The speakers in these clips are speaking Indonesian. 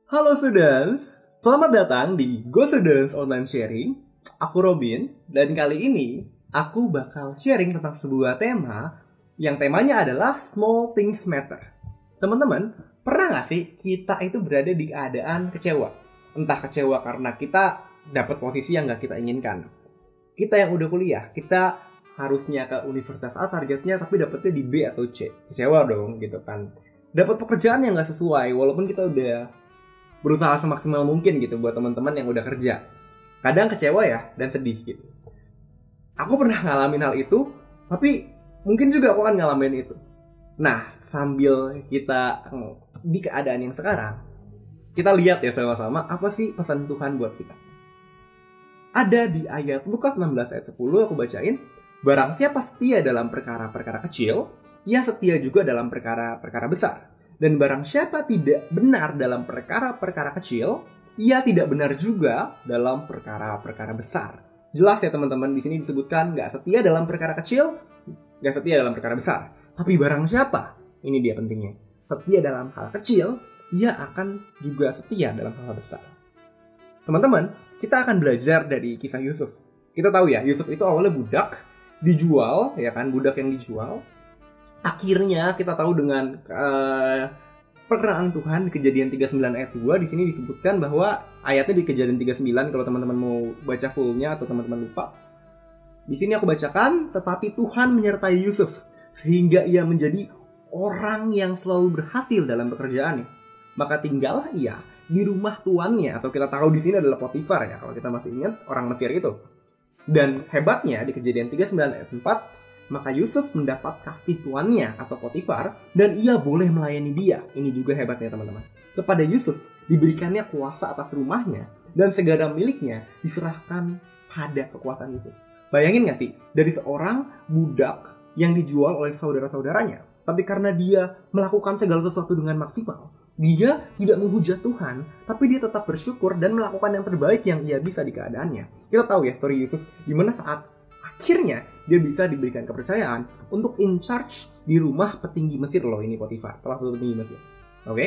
Halo students, selamat datang di Go Students Online Sharing. Aku Robin, dan kali ini aku bakal sharing tentang sebuah tema yang temanya adalah Small Things Matter. Teman-teman, pernah nggak sih kita itu berada di keadaan kecewa? Entah kecewa karena kita dapat posisi yang nggak kita inginkan. Kita yang udah kuliah, kita harusnya ke universitas A targetnya tapi dapetnya di B atau C. Kecewa dong gitu kan. Dapat pekerjaan yang nggak sesuai walaupun kita udah berusaha semaksimal mungkin gitu buat teman-teman yang udah kerja. Kadang kecewa ya dan sedih gitu. Aku pernah ngalamin hal itu, tapi mungkin juga aku akan ngalamin itu. Nah, sambil kita di keadaan yang sekarang, kita lihat ya sama-sama apa sih pesan Tuhan buat kita. Ada di ayat Lukas 16 ayat 10 aku bacain, barang siapa setia dalam perkara-perkara kecil, ia setia juga dalam perkara-perkara besar. Dan barang siapa tidak benar dalam perkara-perkara kecil, ia tidak benar juga dalam perkara-perkara besar. Jelas ya teman-teman, di sini disebutkan nggak setia dalam perkara kecil, nggak setia dalam perkara besar. Tapi barang siapa, ini dia pentingnya, setia dalam hal kecil, ia akan juga setia dalam hal besar. Teman-teman, kita akan belajar dari kisah Yusuf. Kita tahu ya, Yusuf itu awalnya budak, dijual, ya kan, budak yang dijual. Akhirnya kita tahu dengan perkataan Tuhan di Kejadian 39 ayat 2 di sini disebutkan bahwa ayatnya di Kejadian 39 kalau teman-teman mau baca fullnya atau teman-teman lupa. Di sini aku bacakan, tetapi Tuhan menyertai Yusuf sehingga ia menjadi orang yang selalu berhasil dalam pekerjaannya. Maka tinggallah ia di rumah tuannya, atau kita tahu di sini adalah Potifar ya kalau kita masih ingat orang Mesir itu. Dan hebatnya di Kejadian 39 ayat 4, maka Yusuf mendapat kasih tuannya atau Potifar dan ia boleh melayani dia. Ini juga hebatnya teman-teman. Kepada Yusuf diberikannya kuasa atas rumahnya dan segala miliknya diserahkan pada kekuasaan Yusuf. Bayangin gak sih, dari seorang budak yang dijual oleh saudara-saudaranya, tapi karena dia melakukan segala sesuatu dengan maksimal, dia tidak menghujat Tuhan, tapi dia tetap bersyukur dan melakukan yang terbaik yang ia bisa di keadaannya. Kita tahu ya story Yusuf, dimana saat akhirnya dia bisa diberikan kepercayaan untuk in charge di rumah petinggi Mesir loh, ini Potifar, salah satu petinggi Mesir. Oke?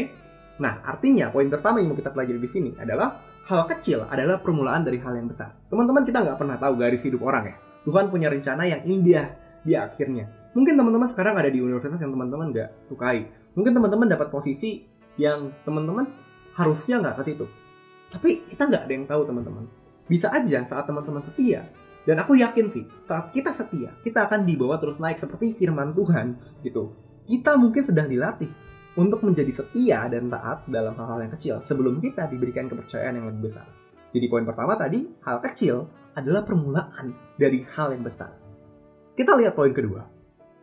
Nah, artinya poin pertama yang mau kita pelajari di sini adalah hal kecil adalah permulaan dari hal yang besar. Teman-teman, kita nggak pernah tahu garis hidup orang ya. Tuhan punya rencana yang indah di akhirnya. Mungkin teman-teman sekarang ada di universitas yang teman-teman nggak sukai. Mungkin teman-teman dapat posisi yang teman-teman harusnya nggak ke situ. Tapi kita nggak ada yang tahu teman-teman. Bisa aja saat teman-teman setia. Dan aku yakin sih, saat kita setia, kita akan dibawa terus naik seperti firman Tuhan gitu. Kita mungkin sedang dilatih untuk menjadi setia dan taat dalam hal-hal yang kecil sebelum kita diberikan kepercayaan yang lebih besar. Jadi poin pertama tadi, hal kecil adalah permulaan dari hal yang besar. Kita lihat poin kedua.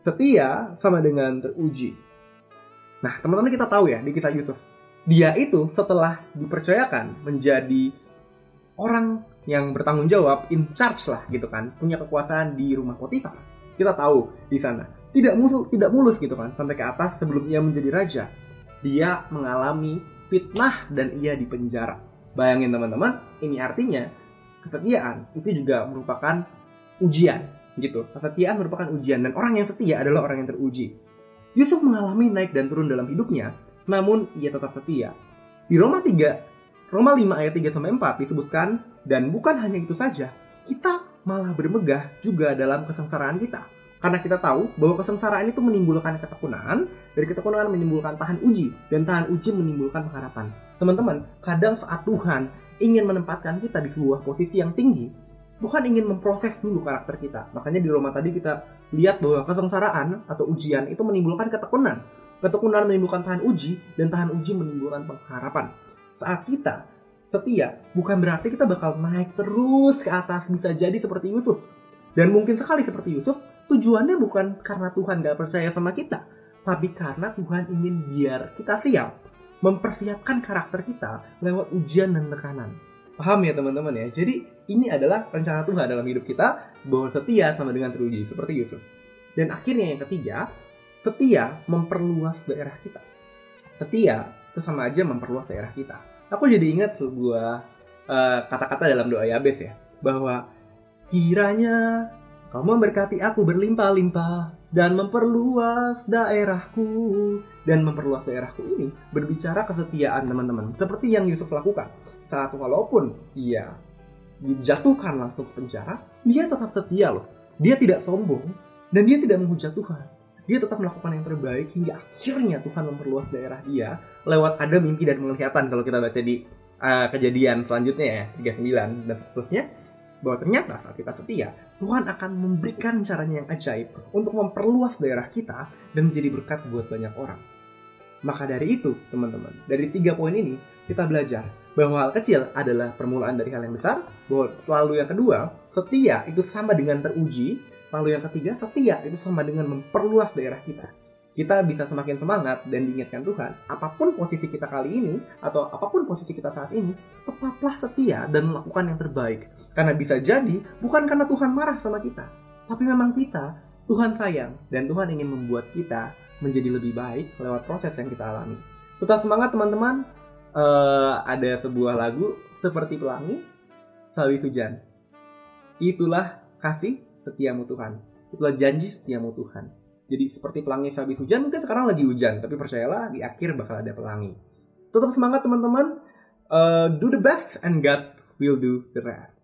Setia sama dengan teruji. Nah, teman-teman kita tahu ya di kisah Yusuf. Dia itu setelah dipercayakan menjadi orang yang bertanggung jawab, in charge lah gitu kan, punya kekuasaan di rumah Potifar. Kita tahu di sana tidak mulus gitu kan sampai ke atas sebelum ia menjadi raja. Dia mengalami fitnah dan ia dipenjara. Bayangin teman-teman, ini artinya kesetiaan itu juga merupakan ujian gitu. Kesetiaan merupakan ujian dan orang yang setia adalah orang yang teruji. Yusuf mengalami naik dan turun dalam hidupnya, namun ia tetap setia. Di Roma 5 ayat 3-4 disebutkan, dan bukan hanya itu saja, kita malah bermegah juga dalam kesengsaraan kita. Karena kita tahu bahwa kesengsaraan itu menimbulkan ketekunan, dari ketekunan menimbulkan tahan uji, dan tahan uji menimbulkan pengharapan. Teman-teman, kadang saat Tuhan ingin menempatkan kita di sebuah posisi yang tinggi, Tuhan ingin memproses dulu karakter kita. Makanya di Roma tadi kita lihat bahwa kesengsaraan atau ujian itu menimbulkan ketekunan. Ketekunan menimbulkan tahan uji, dan tahan uji menimbulkan pengharapan. Saat kita setia, bukan berarti kita bakal naik terus ke atas, bisa jadi seperti Yusuf. Dan mungkin sekali seperti Yusuf, tujuannya bukan karena Tuhan gak percaya sama kita, tapi karena Tuhan ingin biar kita siap, mempersiapkan karakter kita lewat ujian dan tekanan. Paham ya teman-teman ya? Jadi ini adalah rencana Tuhan dalam hidup kita, bahwa setia sama dengan teruji, seperti Yusuf. Dan akhirnya yang ketiga, setia memperluas daerah kita. Setia itu sama aja memperluas daerah kita. Aku jadi ingat sebuah kata-kata dalam doa Yabes ya, bahwa kiranya Kau memberkati aku berlimpah-limpah dan memperluas daerahku. Dan memperluas daerahku ini berbicara kesetiaan teman-teman. Seperti yang Yusuf lakukan. Saat walaupun ia dijatuhkan langsung ke penjara, dia tetap setia loh. Dia tidak sombong dan dia tidak menghujat Tuhan. Dia tetap melakukan yang terbaik hingga akhirnya Tuhan memperluas daerah dia lewat ada mimpi dan penglihatan kalau kita baca di kejadian selanjutnya ya 39 dan seterusnya, bahwa ternyata saat kita setia Tuhan akan memberikan caranya yang ajaib untuk memperluas daerah kita dan menjadi berkat buat banyak orang. Maka dari itu teman-teman, dari 3 poin ini kita belajar bahwa hal kecil adalah permulaan dari hal yang besar, bahwa lalu yang kedua, setia itu sama dengan teruji, lalu yang ketiga, setia itu sama dengan memperluas daerah kita. Kita bisa semakin semangat dan diingatkan Tuhan, apapun posisi kita kali ini atau apapun posisi kita saat ini, tetaplah setia dan melakukan yang terbaik. Karena bisa jadi bukan karena Tuhan marah sama kita, tapi memang Tuhan sayang dan Tuhan ingin membuat kita menjadi lebih baik lewat proses yang kita alami. Tetap semangat teman-teman. Ada sebuah lagu seperti pelangi, sawi hujan. Itulah kasih setiamu Tuhan. Itulah janji setiamu Tuhan. Jadi seperti pelangi sabit hujan, mungkin sekarang lagi hujan, tapi percayalah di akhir bakal ada pelangi. Tetap semangat teman-teman. Do the best and God will do the rest.